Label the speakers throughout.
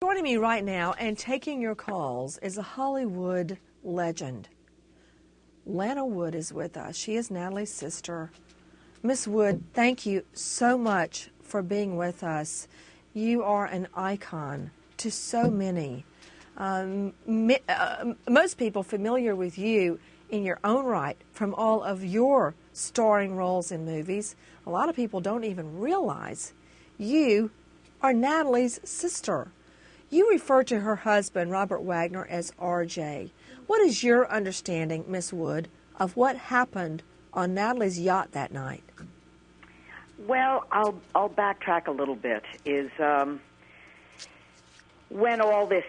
Speaker 1: Joining me right now and taking your calls is a Hollywood legend. Lana Wood is with us. She is Natalie's sister. Miss Wood, thank you so much for being with us. You are an icon to so many. Most people familiar with you in your own right from all of your starring roles in movies. A lot of people don't even realize you are Natalie's sister. You refer to her husband, Robert Wagner, as RJ. What is your understanding, Miss Wood, of what happened on Natalie's yacht that night?
Speaker 2: Well, I'll backtrack a little bit. When all this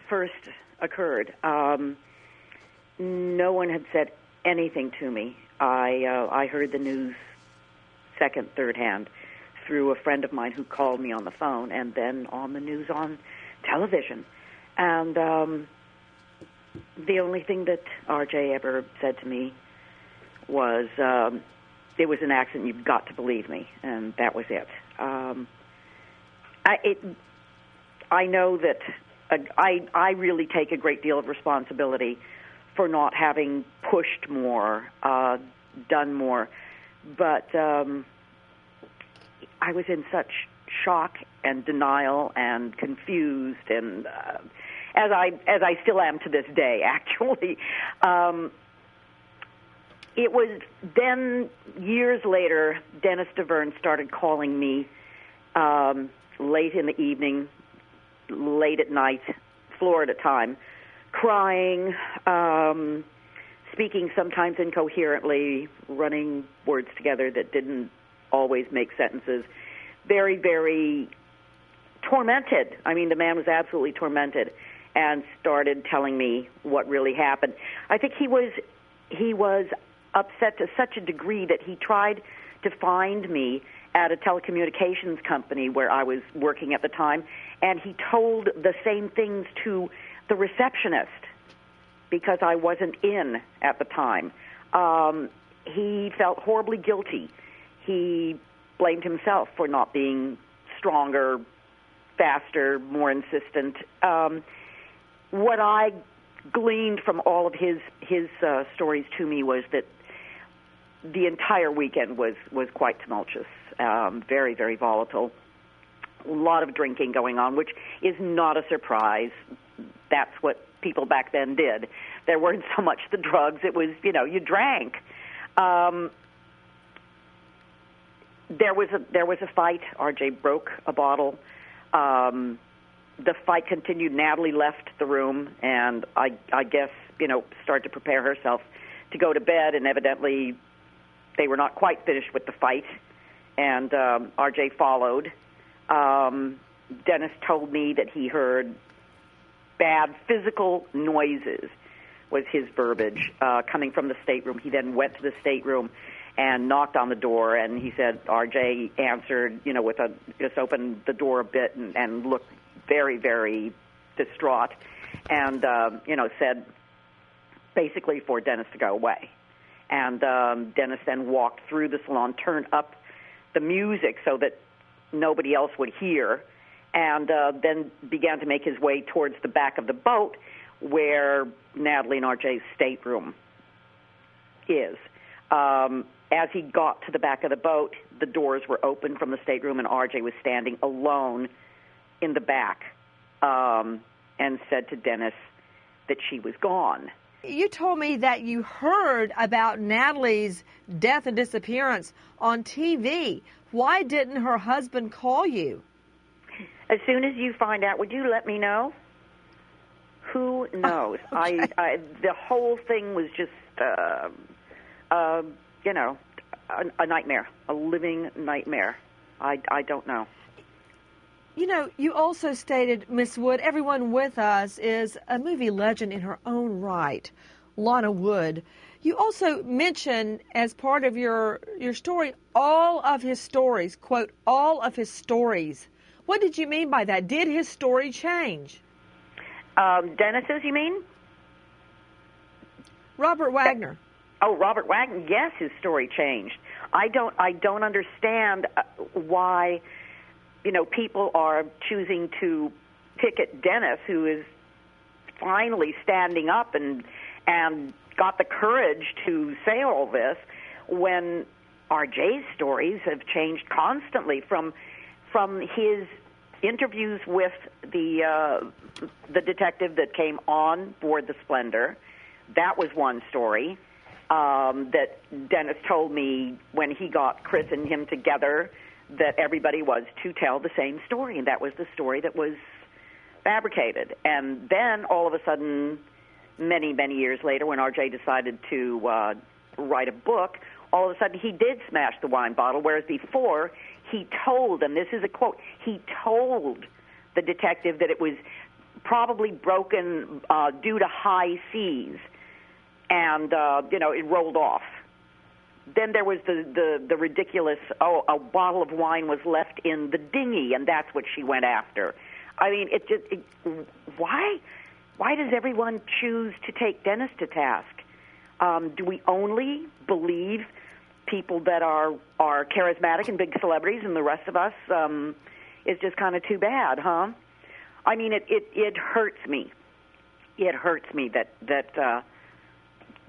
Speaker 2: first occurred, no one had said anything to me. I heard the news second, third hand through a friend of mine who called me on the phone, and then on the news on television. And the only thing that RJ ever said to me was, it was an accident, you've got to believe me, and that was it. I know that I really take a great deal of responsibility for not having pushed more, done more, but I was in such shock and denial and confused, and as I still am to this day, actually. It was then, years later, Dennis DeVerne started calling me late in the evening, late at night, Florida time, crying, speaking sometimes incoherently, running words together that didn't always make sentences. Very, very tormented. I mean, the man was absolutely tormented, and started telling me what really happened. I think he was upset to such a degree that he tried to find me at a telecommunications company where I was working at the time, and he told the same things to the receptionist because I wasn't in at the time. He felt horribly guilty. He blamed himself for not being stronger, faster, more insistent. What I gleaned from all of his stories to me was that the entire weekend was quite tumultuous, very, very volatile. A lot of drinking going on, which is not a surprise. That's what people back then did. There weren't so much the drugs. It was, you drank. There was a fight. RJ broke a bottle. The fight continued. Natalie left the room, and I guess, started to prepare herself to go to bed, and evidently they were not quite finished with the fight, and RJ followed. Dennis told me that he heard bad physical noises, was his verbiage, coming from the stateroom. He then went to the stateroom and knocked on the door, and he said RJ answered, just opened the door a bit and looked very, very distraught, and, said basically for Dennis to go away. And Dennis then walked through the salon, turned up the music so that nobody else would hear, and then began to make his way towards the back of the boat where Natalie and RJ's stateroom is. As he got to the back of the boat, the doors were open from the stateroom, and RJ was standing alone in the back, and said to Dennis that she was gone.
Speaker 1: You told me that you heard about Natalie's death and disappearance on TV. Why didn't her husband call you?
Speaker 2: As soon as you find out, would you let me know? Who knows?
Speaker 1: Okay.
Speaker 2: The whole thing was just, a nightmare, a living nightmare. I don't know.
Speaker 1: You also stated, Miss Wood, everyone with us is a movie legend in her own right, Lana Wood. You also mentioned, as part of your story, all of his stories, quote, all of his stories. What did you mean by that? Did his story change?
Speaker 2: Dennis's, you mean?
Speaker 1: Robert Wagner.
Speaker 2: Oh, Robert Wagner. Yes, his story changed. I don't understand why, people are choosing to picket Dennis, who is finally standing up and got the courage to say all this, when RJ's stories have changed constantly from his interviews with the detective that came on board the Splendor. That was one story that Dennis told me when he got Chris and him together, that everybody was to tell the same story, and that was the story that was fabricated. And then all of a sudden, many, many years later, when RJ decided to write a book, all of a sudden he did smash the wine bottle, whereas before he told, and this is a quote, he told the detective that it was probably broken due to high seas, and it rolled off. Then there was the ridiculous, a bottle of wine was left in the dinghy, and that's what she went after. I mean, why does everyone choose to take Dennis to task? Do we only believe people that are charismatic and big celebrities, and the rest of us is just kind of too bad, huh? I mean, it hurts me. It hurts me that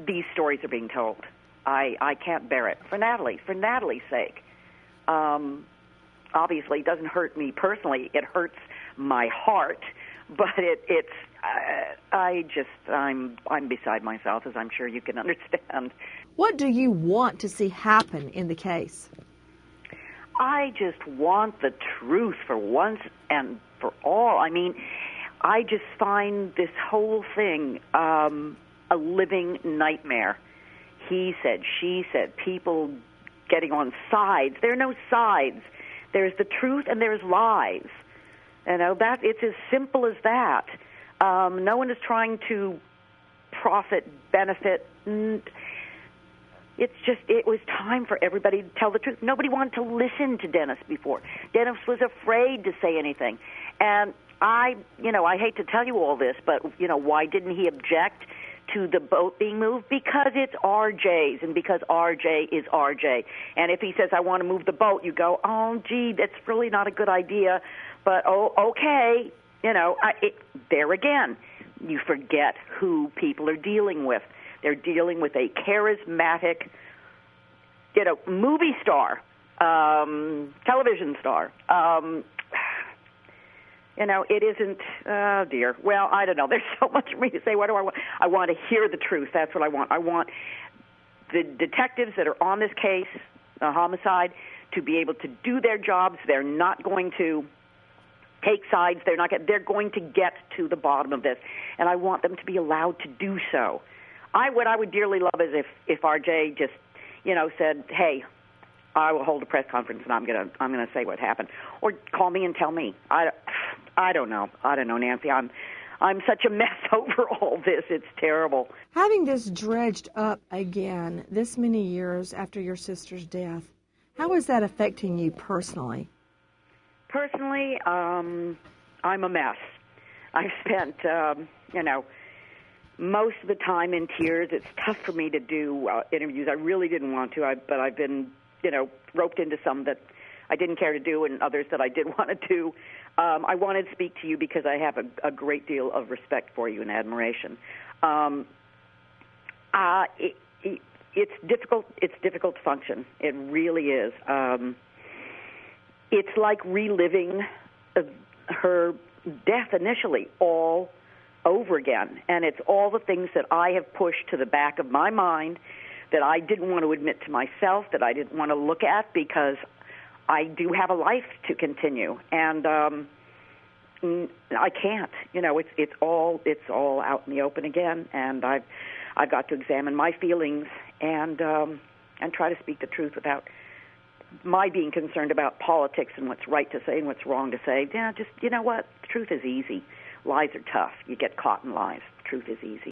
Speaker 2: these stories are being told. I can't bear it. For Natalie's sake. Obviously, it doesn't hurt me personally. It hurts my heart, but I'm beside myself, as I'm sure you can understand.
Speaker 1: What do you want to see happen in the case?
Speaker 2: I just want the truth for once and for all. I mean, I just find this whole thing a living nightmare. He said, she said, people getting on sides. There are no sides. There's the truth and there's lies. It's as simple as that. No one is trying to profit, benefit. It's just, it was time for everybody to tell the truth. Nobody wanted to listen to Dennis before. Dennis was afraid to say anything. And I hate to tell you all this, but, why didn't he object to the boat being moved? Because it's RJ's, and because RJ is RJ. And if he says, I want to move the boat, you go, oh, gee, that's really not a good idea. But, okay, there again, you forget who people are dealing with. They're dealing with a charismatic, movie star, television star. It isn't, oh, dear. Well, I don't know. There's so much for me to say. What do I want? I want to hear the truth. That's what I want. I want the detectives that are on this case, the homicide, to be able to do their jobs. They're not going to take sides. They're going to get to the bottom of this. And I want them to be allowed to do so. What I would dearly love is if RJ just, said, hey, I will hold a press conference and I'm gonna say what happened, or call me and tell me. I don't know, Nancy. I'm such a mess over all this. It's terrible.
Speaker 1: Having this dredged up again this many years after your sister's death, how is that affecting you personally?
Speaker 2: Personally, I'm a mess. I've spent, most of the time in tears. It's tough for me to do interviews. I really didn't want to, but I've been, roped into some that I didn't care to do and others that I did want to do. I wanted to speak to you because I have a great deal of respect for you and admiration. It's difficult. It's difficult to function. It really is. It's like reliving her death initially all over again. And it's all the things that I have pushed to the back of my mind that I didn't want to admit to myself, that I didn't want to look at, because I do have a life to continue. And I can't. It's all out in the open again, and I've got to examine my feelings and try to speak the truth without my being concerned about politics and what's right to say and what's wrong to say. Yeah, just, what? The truth is easy. Lies are tough. You get caught in lies. The truth is easy.